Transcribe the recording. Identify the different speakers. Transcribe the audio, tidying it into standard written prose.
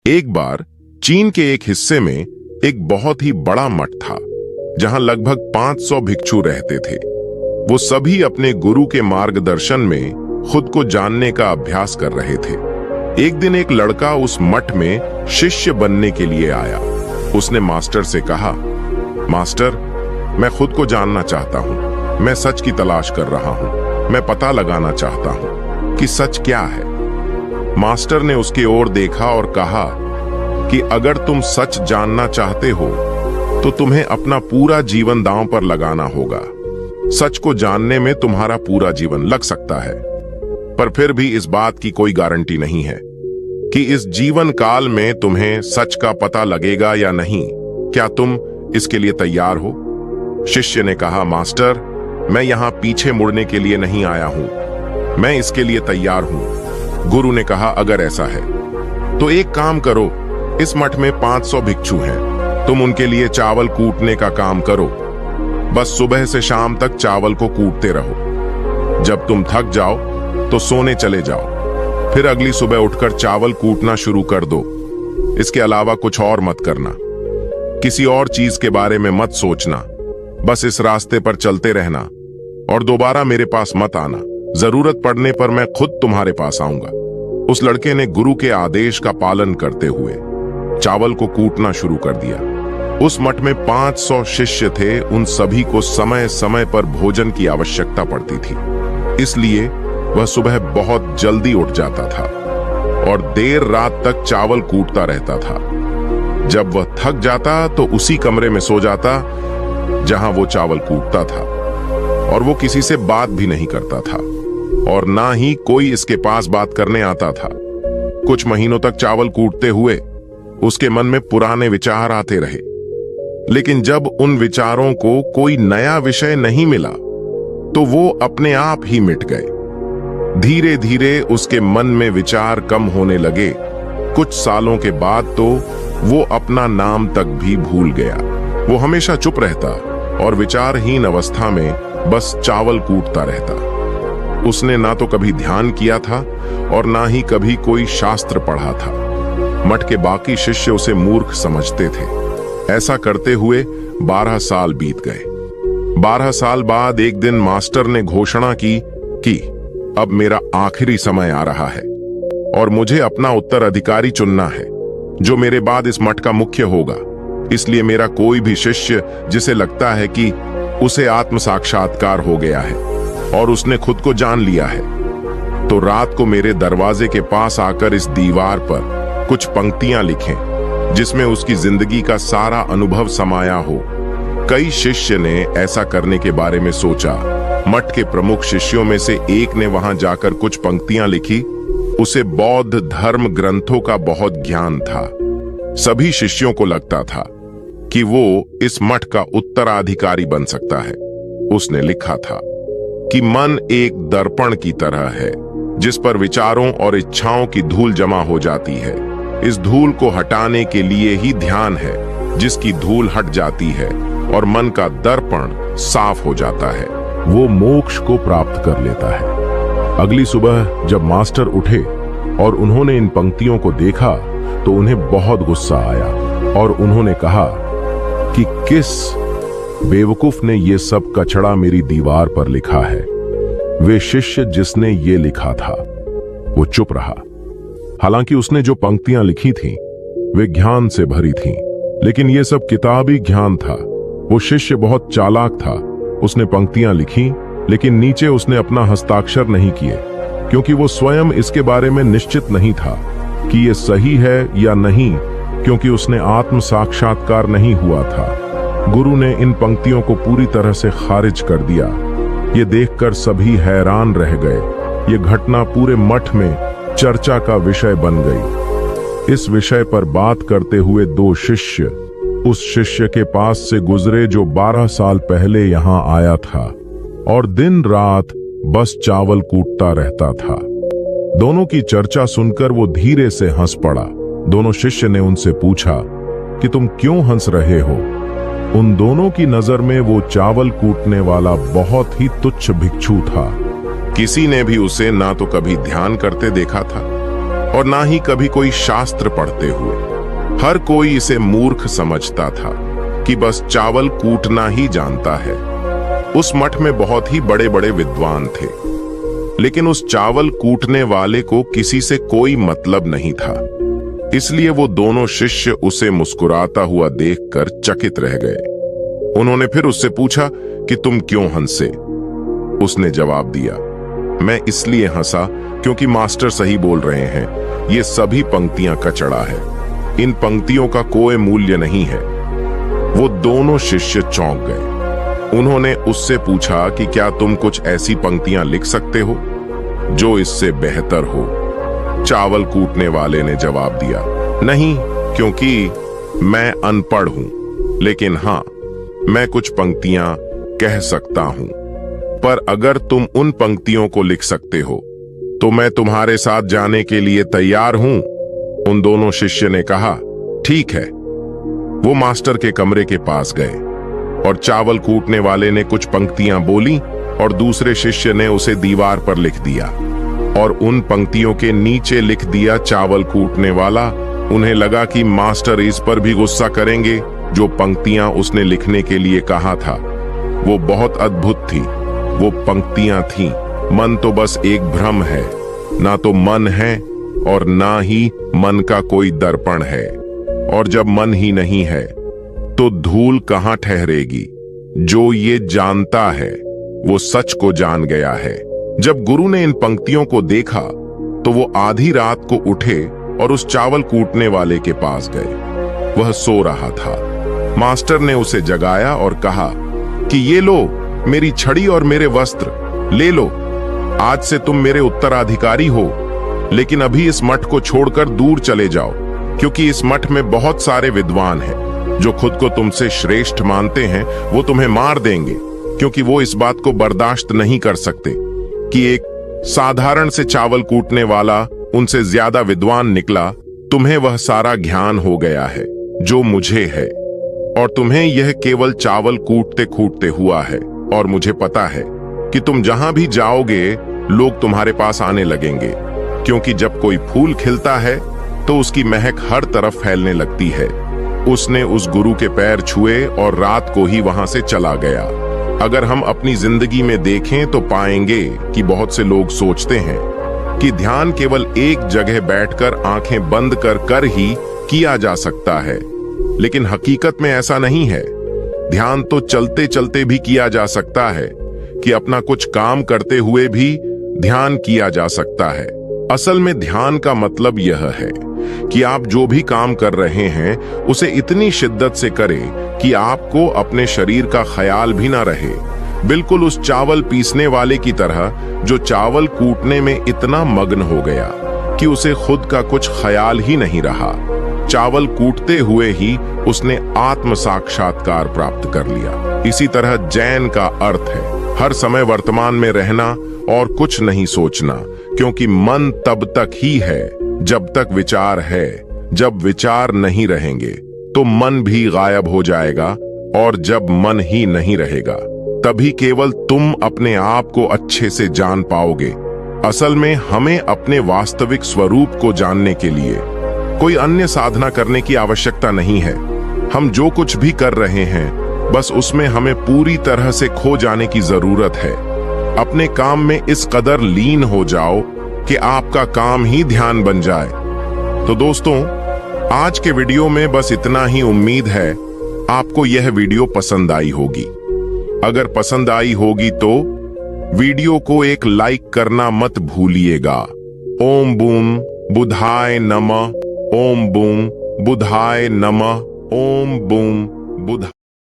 Speaker 1: एक बार चीन के एक हिस्से में एक बहुत ही बड़ा मठ था, जहां लगभग 500 भिक्षु रहते थे। वो सभी अपने गुरु के मार्गदर्शन में खुद को जानने का अभ्यास कर रहे थे। एक दिन एक लड़का उस मठ में शिष्य बनने के लिए आया। उसने मास्टर से कहा, मास्टर, मैं खुद को जानना चाहता हूँ। मैं सच की तलाश कर रहा हूँ। मैं पता लगाना चाहता हूँ कि सच क्या है। मास्टर ने उसकी ओर देखा और कहा कि अगर तुम सच जानना चाहते हो तो तुम्हें अपना पूरा जीवन दांव पर लगाना होगा। सच को जानने में तुम्हारा पूरा जीवन लग सकता है, पर फिर भी इस बात की कोई गारंटी नहीं है कि इस जीवन काल में तुम्हें सच का पता लगेगा या नहीं। क्या तुम इसके लिए तैयार हो? शिष्य ने कहा, मास्टर, मैं यहां पीछे मुड़ने के लिए नहीं आया हूं। मैं इसके लिए तैयार हूं। गुरु ने कहा, अगर ऐसा है तो एक काम करो। इस मठ में 500 भिक्षु हैं। तुम उनके लिए चावल कूटने का काम करो। बस सुबह से शाम तक चावल को कूटते रहो। जब तुम थक जाओ तो सोने चले जाओ। फिर अगली सुबह उठकर चावल कूटना शुरू कर दो। इसके अलावा कुछ और मत करना। किसी और चीज के बारे में मत सोचना। बस इस रास्ते पर चलते रहना और दोबारा मेरे पास मत आना। जरूरत पड़ने पर मैं खुद तुम्हारे पास आऊंगा। उस लड़के ने गुरु के आदेश का पालन करते हुए चावल को कूटना शुरू कर दिया। उस मठ में 500 शिष्य थे। उन सभी को समय समय पर भोजन की आवश्यकता पड़ती थी, इसलिए वह सुबह बहुत जल्दी उठ जाता था और देर रात तक चावल कूटता रहता था। जब वह थक जाता तो उसी कमरे में सो जाता जहां वो चावल कूटता था, और वो किसी से बात भी नहीं करता था और ना ही कोई इसके पास बात करने आता था। कुछ महीनों तक चावल कूटते हुए उसके मन में पुराने विचार आते रहे, लेकिन जब उन विचारों को कोई नया विषय नहीं मिला तो वो अपने आप ही मिट गए। धीरे धीरे उसके मन में विचार कम होने लगे। कुछ सालों के बाद तो वो अपना नाम तक भी भूल गया। वो हमेशा चुप रहता और विचारहीन अवस्था में बस चावल कूटता रहता। उसने ना तो कभी ध्यान किया था और ना ही कभी कोई शास्त्र पढ़ा था। मठ के बाकी शिष्य उसे मूर्ख समझते थे। ऐसा करते हुए 12 साल बीत गए। 12 साल बाद एक दिन मास्टर ने घोषणा की कि अब मेरा आखिरी समय आ रहा है और मुझे अपना उत्तराधिकारी चुनना है, जो मेरे बाद इस मठ का मुख्य होगा। इसलिए मेरा कोई भी शिष्य जिसे लगता है कि उसे आत्म साक्षात्कार हो गया है और उसने खुद को जान लिया है, तो रात को मेरे दरवाजे के पास आकर इस दीवार पर कुछ पंक्तियां लिखें जिसमें उसकी जिंदगी का सारा अनुभव समाया हो। कई शिष्य ने ऐसा करने के बारे में सोचा। मठ के प्रमुख शिष्यों में से एक ने वहां जाकर कुछ पंक्तियां लिखी। उसे बौद्ध धर्म ग्रंथों का बहुत ज्ञान था। सभी शिष्यों को लगता था कि वो इस मठ का उत्तराधिकारी बन सकता है। उसने लिखा था कि मन एक दर्पण की तरह है जिस पर विचारों और इच्छाओं की धूल जमा हो जाती है। इस धूल को हटाने के लिए ही ध्यान है, जिसकी धूल हट जाती है और मन का दर्पण साफ हो जाता है, वो मोक्ष को प्राप्त कर लेता है। अगली सुबह जब मास्टर उठे और उन्होंने इन पंक्तियों को देखा तो उन्हें बहुत गुस्सा आया और उन्होंने कहा कि किस बेवकूफ ने ये सब कचड़ा मेरी दीवार पर लिखा है। वे शिष्य जिसने ये लिखा था वो चुप रहा। हालांकि उसने जो पंक्तियां लिखी थीं वे ज्ञान से भरी थीं, लेकिन ये सब किताबी ज्ञान था। वो शिष्य बहुत चालाक था। उसने पंक्तियां लिखी, लेकिन नीचे उसने अपना हस्ताक्षर नहीं किए, क्योंकि वो स्वयं इसके बारे में निश्चित नहीं था कि ये सही है या नहीं, क्योंकि उसने आत्म साक्षात्कार नहीं हुआ था। गुरु ने इन पंक्तियों को पूरी तरह से खारिज कर दिया। ये देखकर सभी हैरान रह गए। ये घटना पूरे मठ में चर्चा का विषय बन गई। इस विषय पर बात करते हुए 2 शिष्य उस शिष्य के पास से गुजरे जो 12 साल पहले यहां आया था और दिन रात बस चावल कूटता रहता था। दोनों की चर्चा सुनकर वो धीरे से हंस पड़ा। दोनों शिष्य ने उनसे पूछा कि तुम क्यों हंस रहे हो? उन दोनों की नजर में वो चावल कूटने वाला बहुत ही तुच्छ भिक्षु था। किसी ने भी उसे ना तो कभी ध्यान करते देखा था और ना ही कभी कोई शास्त्र पढ़ते हुए। हर कोई इसे मूर्ख समझता था कि बस चावल कूटना ही जानता है। उस मठ में बहुत ही बड़े बड़े विद्वान थे, लेकिन उस चावल कूटने वाले को किसी से कोई मतलब नहीं था। इसलिए वो दोनों शिष्य उसे मुस्कुराता हुआ देखकर चकित रह गए। उन्होंने फिर उससे पूछा कि तुम क्यों हंसे? उसने जवाब दिया, मैं इसलिए हंसा क्योंकि मास्टर सही बोल रहे हैं। ये सभी पंक्तियां कचड़ा है। इन पंक्तियों का कोई मूल्य नहीं है। वो दोनों शिष्य चौंक गए। उन्होंने उससे पूछा कि क्या तुम कुछ ऐसी पंक्तियां लिख सकते हो जो इससे बेहतर हो? चावल कूटने वाले ने जवाब दिया, नहीं, क्योंकि मैं अनपढ़ हूं, लेकिन हां, मैं कुछ पंक्तियां कह सकता हूं। पर अगर तुम उन पंक्तियों को लिख सकते हो तो मैं तुम्हारे साथ जाने के लिए तैयार हूं। उन दोनों शिष्य ने कहा, ठीक है। वो मास्टर के कमरे के पास गए और चावल कूटने वाले ने कुछ पंक्तियां बोली और दूसरे शिष्य ने उसे दीवार पर लिख दिया और उन पंक्तियों के नीचे लिख दिया चावल कूटने वाला। उन्हें लगा कि मास्टर इस पर भी गुस्सा करेंगे जो पंक्तियां उसने लिखने के लिए कहा था। वो बहुत अद्भुत थी। वो पंक्तियां थीं, मन तो बस एक भ्रम है, ना तो मन है और ना ही मन का कोई दर्पण है। और जब मन ही नहीं है तो धूल कहां ठहरेगी? जो ये जानता है वो सच को जान गया है। जब गुरु ने इन पंक्तियों को देखा तो वो आधी रात को उठे और उस चावल कूटने वाले के पास गए। वह सो रहा था। मास्टर ने उसे जगाया और कहा कि ये लो मेरी छड़ी और मेरे वस्त्र, ले लो। आज से तुम मेरे उत्तराधिकारी हो, लेकिन अभी इस मठ को छोड़कर दूर चले जाओ, क्योंकि इस मठ में बहुत सारे विद्वान हैं जो खुद को तुमसे श्रेष्ठ मानते हैं। वो तुम्हें मार देंगे, क्योंकि वो इस बात को बर्दाश्त नहीं कर सकते कि एक साधारण से चावल कूटने वाला उनसे ज्यादा विद्वान निकला। तुम्हें वह सारा ज्ञान हो गया है जो मुझे है, और तुम्हें यह केवल चावल कूटते कूटते हुआ है। और मुझे पता है कि तुम जहां भी जाओगे लोग तुम्हारे पास आने लगेंगे, क्योंकि जब कोई फूल खिलता है तो उसकी महक हर तरफ फैलने लगती है। उसने उस गुरु के पैर छुए और रात को ही वहां से चला गया। अगर हम अपनी जिंदगी में देखें तो पाएंगे कि बहुत से लोग सोचते हैं कि ध्यान केवल एक जगह बैठकर आंखें बंद कर ही किया जा सकता है, लेकिन हकीकत में ऐसा नहीं है। ध्यान तो चलते चलते भी किया जा सकता है, कि अपना कुछ काम करते हुए भी ध्यान किया जा सकता है। असल में ध्यान का मतलब यह है कि आप जो भी काम कर रहे हैं उसे इतनी शिद्दत से करें कि आपको अपने शरीर का ख्याल भी ना रहे। बिल्कुल उस चावल पीसने वाले की तरह जो चावल कूटने में इतना मग्न हो गया कि उसे खुद का कुछ ख्याल ही नहीं रहा। चावल कूटते हुए ही उसने आत्म साक्षात्कार प्राप्त कर लिया। इसी तरह जैन का अर्थ है हर समय वर्तमान में रहना और कुछ नहीं सोचना, क्योंकि मन तब तक ही है जब तक विचार है। जब विचार नहीं रहेंगे तो मन भी गायब हो जाएगा, और जब मन ही नहीं रहेगा तभी केवल तुम अपने आप को अच्छे से जान पाओगे। असल में हमें अपने वास्तविक स्वरूप को जानने के लिए कोई अन्य साधना करने की आवश्यकता नहीं है। हम जो कुछ भी कर रहे हैं बस उसमें हमें पूरी तरह से खो जाने की जरूरत है। अपने काम में इस कदर लीन हो जाओ कि आपका काम ही ध्यान बन जाए। तो दोस्तों, आज के वीडियो में बस इतना ही। उम्मीद है आपको यह वीडियो पसंद आई होगी। अगर पसंद आई होगी तो वीडियो को एक लाइक करना मत भूलिएगा। ओम बूम बुधाय नमः। ओम बूम बुधाय नमः। ओम बूम बुध